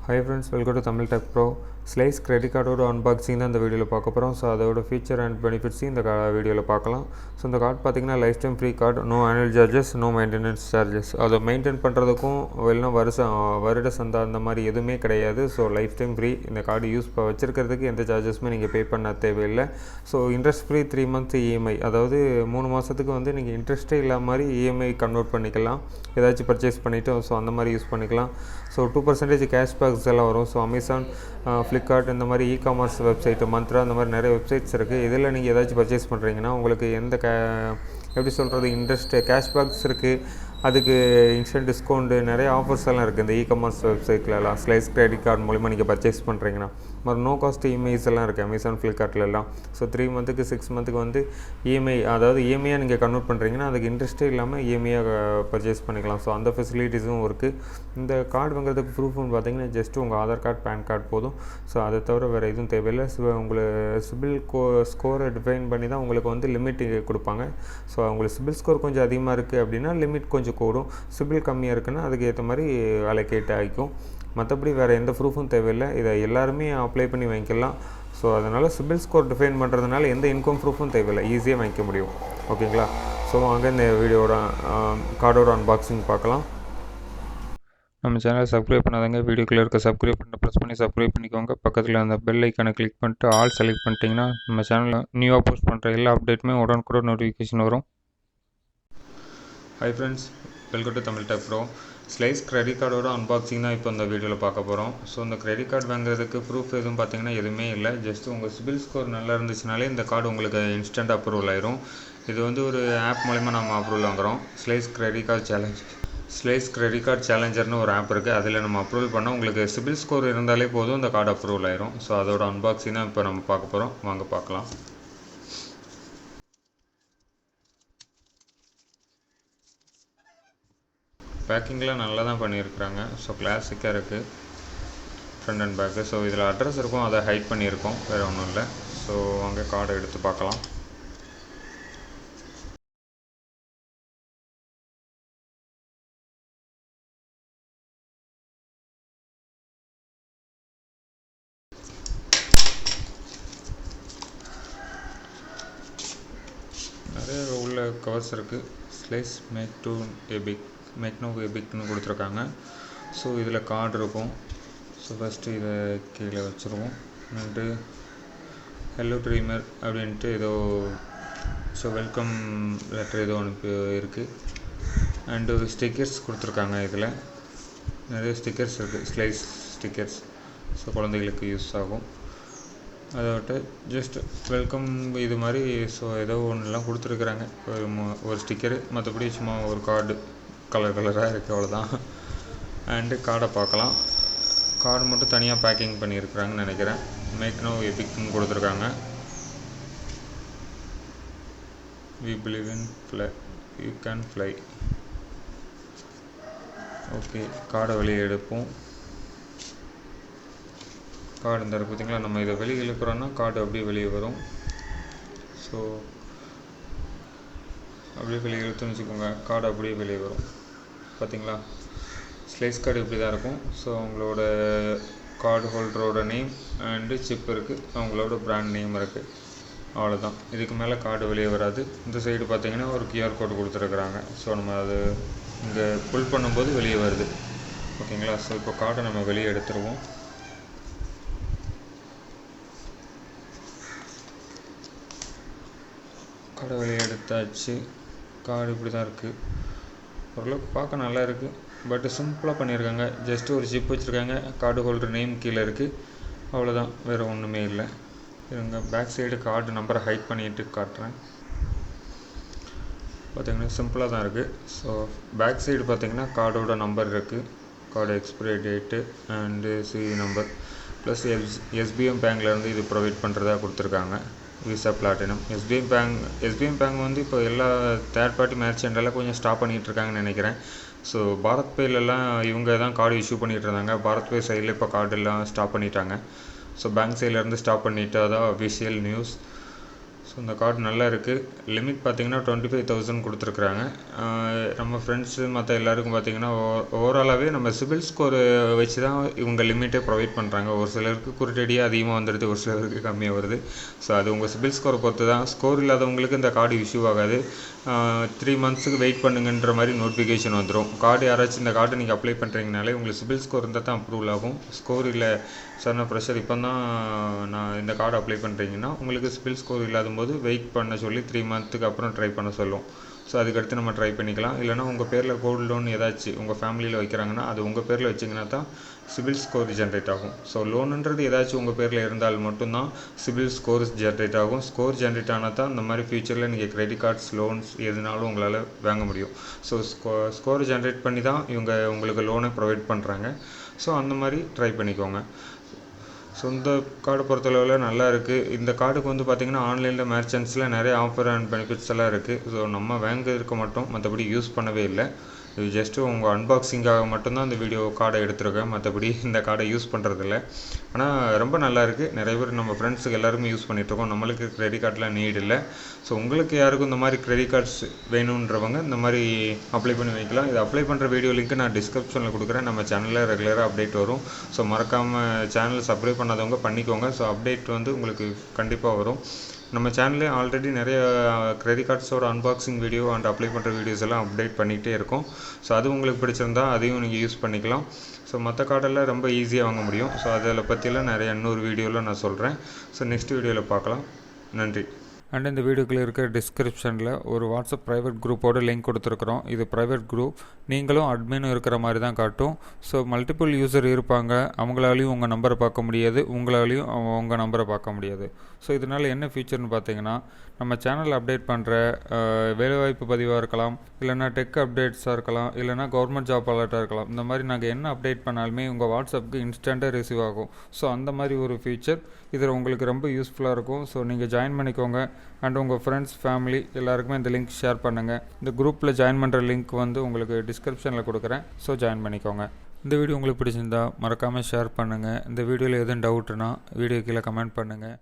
Hi friends, welcome to Tamil Techpro. Slice credit card unboxing தான் இந்த வீடியோவில் பார்க்க போகிறோம். ஸோ அதோட ஃபீச்சர் அண்ட் பெனிஃபிட்ஸையும் இந்த வீடியோவில் பார்க்கலாம். ஸோ இந்த கார்டு பார்த்திங்கன்னா lifetime free card, no annual charges, no maintenance charges. அதை மெயின்டைன் பண்ணுறதுக்கும் இல்லைனா வருட சந்தா அந்த மாதிரி எதுவுமே கிடையாது. So lifetime free. இந்த கார்டு வச்சுருக்கிறதுக்கு எந்த சார்ஜஸுமே நீங்கள் பே பண்ண தேவையில்லை. So interest free 3 months EMI, அதாவது 3 மாதத்துக்கு நீங்கள் இன்ட்ரெஸ்ட்டே இல்லாத மாதிரி இஎம்ஐ கன்வெர்ட் பண்ணிக்கலாம். ஏதாச்சும் பர்ச்சேஸ் பண்ணிவிட்டு ஸோ அந்த மாதிரி யூஸ் பண்ணிக்கலாம். ஸோ 2% கேஷ்பேக்ஸ் எல்லாம் வரும். ஸோ அமேசான், ஃப்ளிப்கார்ட் இந்த மாதிரி இ-காமர்ஸ் வெப்சைட்டு, மந்த்ரா இந்த மாதிரி நிறைய வெப்சைட்ஸ் இருக்குது. இதில் நீங்கள் ஏதாச்சும் பர்ச்சேஸ் பண்ணுறீங்கன்னா உங்களுக்கு எந்த எப்படி சொல்கிறது, இன்ட்ரெஸ்ட்டு கேஷ்பேக்ஸ் இருக்குது. அதுக்கு இன்ஸ்டன்ட் டிஸ்கவுண்ட்டு நிறைய ஆஃபர்ஸ் எல்லாம் இருக்குது இந்த இ-காமர்ஸ் வெப்சைட்லலாம். ஸ்லைஸ் கிரெடிட் கார்டு மூலிமா நீங்கள் பர்ச்சேஸ் பண்ணுறீங்கன்னா மறு நோ காஸ்ட் இஎம்ஐஸ் எல்லாம் இருக்குது அமேசான், ஃப்ளிப்கார்ட்லலாம். ஸோ 3 months 6 months இஎம்ஐ, அதாவது இஎம்ஐயாக நீங்கள் கன்வெர்ட் பண்ணுறீங்கன்னா அதுக்கு இன்ட்ரெஸ்ட்டே இல்லாமல் இஎம்ஐயாக பர்ச்சேஸ் பண்ணிக்கலாம். ஸோ அந்த ஃபெசிலிட்டிஸும் இருக்குது. இந்த கார்டு வாங்குறதுக்கு ப்ரூஃப்னு பார்த்தீங்கன்னா ஜஸ்ட்டு உங்கள் ஆதார் கார்டு, பேன் கார்டு போதும். ஸோ அதை தவிர வேறு எதுவும் தேவையில்லை. உங்களுக்கு சிபில் ஸ்கோரை டிஃபைன் பண்ணி தான் உங்களுக்கு லிமிட் கொடுப்பாங்க. ஸோ உங்களுக்கு சிபில் ஸ்கோர் கொஞ்சம் அதிகமாக இருக்குது அப்படின்னா லிமிட் கொஞ்சம் கூடும். சிபில் கம்மியாக இருக்குன்னா அதுக்கு ஏற்ற மாதிரி அலோகேட் ஆகிக்கும். மற்றபடி வேறு எந்த ப்ரூஃபும் தேவையில்லை. இதை எல்லாருமே அப்ளை பண்ணி வாங்கிக்கலாம். ஸோ அதனால் சிபில் ஸ்கோர் டிஃபைன் பண்ணுறதுனால எந்த இன்கம் ப்ரூஃபும் தேவையில்லை, ஈஸியாக வாங்கிக்க முடியும். ஓகேங்களா? ஸோ அங்கே இந்த வீடியோட கார்டோட அன்பாக்சிங் பார்க்கலாம். நம்ம சேனலை சப்ஸ்கிரைப் பண்ணாதங்க, வீடியோக்குள்ளே இருக்க சப்ஸ்கிரைப் பண்ண ப்ரெஸ் பண்ணி சப்ஸ்கிரைப் பண்ணிக்கோங்க. பக்கத்தில் அந்த பெல் ஐக்கானை கிளிக் பண்ணிட்டு ஆல் செலக்ட் பண்ணிட்டீங்கன்னா நம்ம சேனலில் நியூவாக போஸ்ட் பண்ணுற எல்லா அப்டேட்டுமே உடனுக்குடன் நோட்டிஃபிகேஷன் வரும். Hi friends, welcome to Tamil TechPro. Slice credit கார்டோட அன்பாக்சிங் தான் இப்போ இந்த வீடியோவில் பார்க்க போகிறோம். ஸோ இந்த கிரெடிட் கார்டு வாங்குறதுக்கு ப்ரூஃப் எதுவும் பார்த்தீங்கன்னா எதுவுமே இல்லை. ஜஸ்ட் உங்கள் சிபில் ஸ்கோர் நல்லா இருந்துச்சுனாலே இந்த கார்டு உங்களுக்கு இன்ஸ்டன்ட் அப்ரூவல் ஆயிரும். இது ஒரு ஆப் மூலிமா நம்ம அப்ரூவல் வாங்குகிறோம். ஸ்லைஸ் கிரெடிட் கார்டு சேலஞ்சர்னு ஒரு ஆப் இருக்குது. அதில் நம்ம அப்ரூவல் பண்ணால் உங்களுக்கு சிபில் ஸ்கோர் இருந்தாலே போதும், இந்த கார்டு அப்ரூவல் ஆயிரும். ஸோ அதோட அன்பாக்சிங் தான் இப்போ நம்ம பார்க்க போகிறோம். வாங்க பார்க்கலாம். பேக்கிங்லாம் நல்லா தான் பண்ணியிருக்கிறாங்க. ஸோ கிளாசிக்காக இருக்குது ஃப்ரண்ட் அண்ட் பேக்கு. ஸோ இதில் அட்ரஸ் இருக்கும், அதை ஹைட் பண்ணியிருக்கோம், வேறு ஒன்றும் இல்லை. ஸோ அங்கே கார்டை எடுத்து பார்க்கலாம். நிறைய உள்ள கவர்ஸ் இருக்குது. ஸ்லைஸ் மேக் நோ எபிக்னு கொடுத்துருக்காங்க. ஸோ இதில் கார்டு இருக்கும். ஸோ ஃபஸ்ட்டு இதை கீழே வச்சுருவோம். அண்டு ஹலோ ட்ரீமர் அப்படின்ட்டு ஏதோ வெல்கம் லெட்டர் ஏதோ அனுப்பி இருக்குது. அண்டு ஸ்டிக்கர்ஸ் கொடுத்துருக்காங்க. இதில் நிறைய ஸ்டிக்கர்ஸ் இருக்குது, ஸ்லைஸ் ஸ்டிக்கர்ஸ். ஸோ குழந்தைகளுக்கு யூஸ் ஆகும். அதோட ஜஸ்ட் வெல்கம் இது மாதிரி ஏதோ ஒன்றுலாம் கொடுத்துருக்குறாங்க. ஒரு ஸ்டிக்கரு, மற்றபடி சும்மா ஒரு கார்டு கலராக இருக்குது, அவ்வளோதான். அண்டு கார்டை பார்க்கலாம். கார்டு மட்டும் தனியாக பேக்கிங் பண்ணியிருக்கிறாங்கன்னு நினைக்கிறேன். மேக் நோ எபிக்னு கொடுத்துருக்காங்க. We believe in fly, you can fly. Okay, கார்டை வெளியே எடுப்போம். கார்டு இந்த பார்த்தீங்களா, நம்ம இதை வெளியே இழுக்கிறோன்னா கார்டு அப்படியே வெளியே வரும். ஸோ அப்படியே வெளியே இழுத்துன்னு வச்சுக்கோங்க, கார்டு அப்படியே வெளியே வரும். பார்த்தீங்களா, ஸ்லைஸ் கார்டு இப்படி தான் இருக்கும். ஸோ அவங்களோட கார்டு ஹோல்டரோட நேம் அண்டு சிப் இருக்குது, அவங்களோட பிராண்ட் நேம் இருக்குது, அவ்வளோதான். இதுக்கு மேலே கார்டு வெளியே வராது. இந்த சைடு பார்த்தீங்கன்னா ஒரு கியூஆர் கோடு கொடுத்துருக்குறாங்க. ஸோ நம்ம அது இங்கே புல் பண்ணும்போது வெளியே வருது. ஓகேங்களா? ஸோ இப்போ கார்டை நம்ம வெளியே எடுத்துருவோம். கார்டை வெளியே எடுத்தாச்சு. கார்டு இப்படி தான் இருக்குது. ஓரளவுக்கு பார்க்க நல்லா இருக்குது, பட் சிம்பிளாக பண்ணியிருக்காங்க. ஜஸ்ட்டு ஒரு சிப் வச்சுருக்காங்க, கார்டு ஹோல்டர் நேம் கீழே இருக்குது, அவ்வளோதான், வேறு ஒன்றுமே இல்லை. இவங்க பேக் சைடு கார்டு நம்பரை ஹைட் பண்ணிட்டு காட்டுறேன். பார்த்திங்கன்னா சிம்பிளாக தான் இருக்குது. ஸோ பேக் சைடு பார்த்திங்கன்னா கார்டோட நம்பர் இருக்குது, card expiry date and CV number, plus SBM பேங்க்லேருந்து இது ப்ரொவைட் பண்ணுறதா கொடுத்துருக்காங்க. விசா பிளாட்டினம், எஸ்பிஎம் பேங்க் இப்போ எல்லா தேர்ட் பார்ட்டி மேர்ச்செண்டெல்லாம் கொஞ்சம் ஸ்டாப் பண்ணிகிட்ருக்காங்கன்னு நினைக்கிறேன். ஸோ பாரத் பேலெல்லாம் இவங்க தான் கார்டு இஷ்யூ பண்ணிகிட்டு இருந்தாங்க. பாரத் பே சைடில் இப்போ கார்டெல்லாம் ஸ்டாப் பண்ணிட்டாங்க. ஸோ பேங்க் சைட்லேருந்து ஸ்டாப் பண்ணிட்டா தான் அஃபிஷியல் நியூஸ். ஸோ ஸோ இந்த கார்டு நல்லா இருக்குது. லிமிட் பார்த்திங்கன்னா 25,000 கொடுத்துருக்குறாங்க. நம்ம ஃப்ரெண்ட்ஸு மற்ற எல்லாருக்கும் பார்த்திங்கன்னா ஓவராலாகவே நம்ம சிபில் ஸ்கோர் வச்சு தான் இவங்க லிமிட்டே ப்ரொவைட் பண்ணுறாங்க. ஒரு சிலருக்கு குருட்டடியாக அதிகமாக வந்துடுது, ஒரு சிலருக்கு கம்மியாக வருது. ஸோ அது உங்கள் சிபில் ஸ்கோரை பொறுத்து தான். ஸ்கோர் இல்லாதவங்களுக்கு இந்த கார்டு இஷ்யூ ஆகாது. 3 மந்த்ஸுக்கு வெயிட் பண்ணுங்கன்ற மாதிரி நோட்டிஃபிகேஷன் வந்துடும். கார்டு யாராச்சும் இந்த கார்டு நீங்கள் அப்ளை பண்ணுறீங்கனாலே உங்களுக்கு சிபில் ஸ்கோர் இருந்தால் தான் அப்ரூவல் ஆகும். ஸ்கோர் இல்லை சார் நான் ப்ரெஷர் இப்போ தான் நான் இந்த கார்டு அப்ளை பண்ணுறீங்கன்னா உங்களுக்கு சிபில் ஸ்கோர் இல்லாத போது வெயிட் பண்ண சொல்லி 3 மந்த்துக்கு அப்புறம் ட்ரை பண்ண சொல்லும். ஸோ அதுக்கடுத்து நம்ம ட்ரை பண்ணிக்கலாம். இல்லைனா உங்கள் பேரில் கோல்டு லோன் ஏதாச்சும் உங்கள் ஃபேமிலியில் வைக்கிறாங்கன்னா அது உங்கள் பேரில் வச்சிங்கன்னா தான் சிபில் ஸ்கோர் ஜென்ரேட் ஆகும். ஸோ லோனுன்றது ஏதாச்சும் உங்கள் பேரில் இருந்தால் மட்டும்தான் சிபில் ஸ்கோர் ஜென்ரேட் ஆகும். ஸ்கோர் ஜென்ரேட் ஆனால் தான் இந்த மாதிரி ஃபியூச்சரில் நீங்கள் கிரெடிட் கார்ட்ஸ், லோன்ஸ் எதுனாலும் உங்களால் வாங்க முடியும். ஸோ ஸ்கோர் ஜென்ரேட் பண்ணி தான் இவங்க உங்களுக்கு லோனை ப்ரொவைட் பண்ணுறாங்க. ஸோ அந்த மாதிரி ட்ரை பண்ணிக்கோங்க. ஸோ இந்த கார்டை பொறுத்தளவில் நல்லா இருக்குது. இந்த கார்டுக்கு வந்து பார்த்திங்கன்னா ஆன்லைனில் மெர்ச்சன்ட்ஸில் நிறைய ஆஃபர் அண்ட் பெனிஃபிட்ஸ் எல்லாம் இருக்குது. ஸோ நம்ம வாங்கியிருக்க மட்டும் மற்றபடி யூஸ் பண்ணவே இல்லை. இது ஜஸ்ட்டு உங்கள் அன்பாக்சிங்காக மட்டும்தான் இந்த வீடியோ கார்டை எடுத்துருக்கேன். மற்றபடி இந்த கார்டை யூஸ் பண்ணுறதில்ல. ஆனால் ரொம்ப நல்லா இருக்குது. நிறைய பேர் நம்ம ஃப்ரெண்ட்ஸுக்கு எல்லாருமே யூஸ் பண்ணிகிட்ருக்கோம். நம்மளுக்கு கிரெடிட் கார்டெலாம் நீட் இல்லை. ஸோ உங்களுக்கு யாருக்கும் இந்த மாதிரி கிரெடிட் கார்ட்ஸ் வேணுன்றவங்க இந்த மாதிரி அப்ளை பண்ணி வைக்கலாம். இது அப்ளை பண்ணுற வீடியோ லிங்க்கு நான் டிஸ்கிரிப்ஷனில் கொடுக்குறேன். நம்ம சேனலில் ரெகுலராக அப்டேட் வரும். ஸோ மறக்காமல் சேனல் சப்ஸ்கிரைப் பண்ணாதவங்க பண்ணிக்கோங்க. ஸோ அப்டேட் வந்து உங்களுக்கு கண்டிப்பாக வரும். நம்ம சேனல்லே ஆல்ரெடி நிறைய கிரெடிட் கார்ட்ஸோட அன்பாக்சிங் வீடியோ அண்ட் அப்ளை பண்ணுற வீடியோஸ் எல்லாம் அப்டேட் பண்ணிகிட்டே இருக்கும். ஸோ அது உங்களுக்கு பிடிச்சிருந்தா அதையும் நீங்கள் யூஸ் பண்ணிக்கலாம். ஸோ மற்ற கார்டெல்லாம் ரொம்ப ஈஸியாக வாங்க முடியும். ஸோ அதில் பற்றியெல்லாம் நிறைய இன்னொரு வீடியோவில் நான் சொல்கிறேன். ஸோ நெக்ஸ்ட் வீடியோவில் பார்க்கலாம். நன்றி. அண்ட் இந்த வீடியோக்குள்ளே இருக்கிற டிஸ்கிரிப்ஷனில் ஒரு வாட்ஸ்அப் ப்ரைவேட் குரூப்போட லிங்க் கொடுத்துருக்குறோம். இது ப்ரைவேட் குரூப். நீங்களும் அட்மினும் இருக்கிற மாதிரி தான் காட்டும். ஸோ மல்டிபிள் யூசர் இருப்பாங்க. அவங்களாலையும் உங்கள் நம்பரை பார்க்க முடியாது, உங்களாலையும் உங்கள் நம்பரை பார்க்க முடியாது. ஸோ இதனால் என்ன ஃபீச்சர்னு பார்த்தீங்கன்னா, நம்ம சேனல் அப்டேட் பண்ணுற வேலைவாய்ப்பு பதிவாக இருக்கலாம், இல்லைனா டெக் அப்டேட்ஸாக இருக்கலாம், இல்லைனா கவர்மெண்ட் ஜாப் அலர்ட்டாக இருக்கலாம். இந்த மாதிரி நாங்கள் என்ன அப்டேட் பண்ணாலுமே உங்கள் வாட்ஸ்அப்புக்கு இன்ஸ்டண்ட்டாக ரிசீவ் ஆகும். ஸோ அந்த மாதிரி ஒரு ஃபீச்சர் இதில் உங்களுக்கு ரொம்ப யூஸ்ஃபுல்லாக இருக்கும். ஸோ நீங்கள் ஜாயின் பண்ணிக்கோங்க. அண்ட் உங்கள் ஃப்ரெண்ட்ஸ், ஃபேமிலி எல்லாருக்குமே இந்த லிங்க் ஷேர் பண்ணுங்கள். இந்த குரூப்பில் ஜாயின் பண்ணுற லிங்க் வந்து உங்களுக்கு டிஸ்கிரிப்ஷனில் கொடுக்குறேன். ஸோ ஜாயின் பண்ணிக்கோங்க. இந்த வீடியோ உங்களுக்கு பிடிச்சிருந்தா மறக்காமல் ஷேர் பண்ணுங்கள். இந்த வீடியோவில் எதுவும் டவுட்னா வீடியோ கீழே கமெண்ட் பண்ணுங்கள்.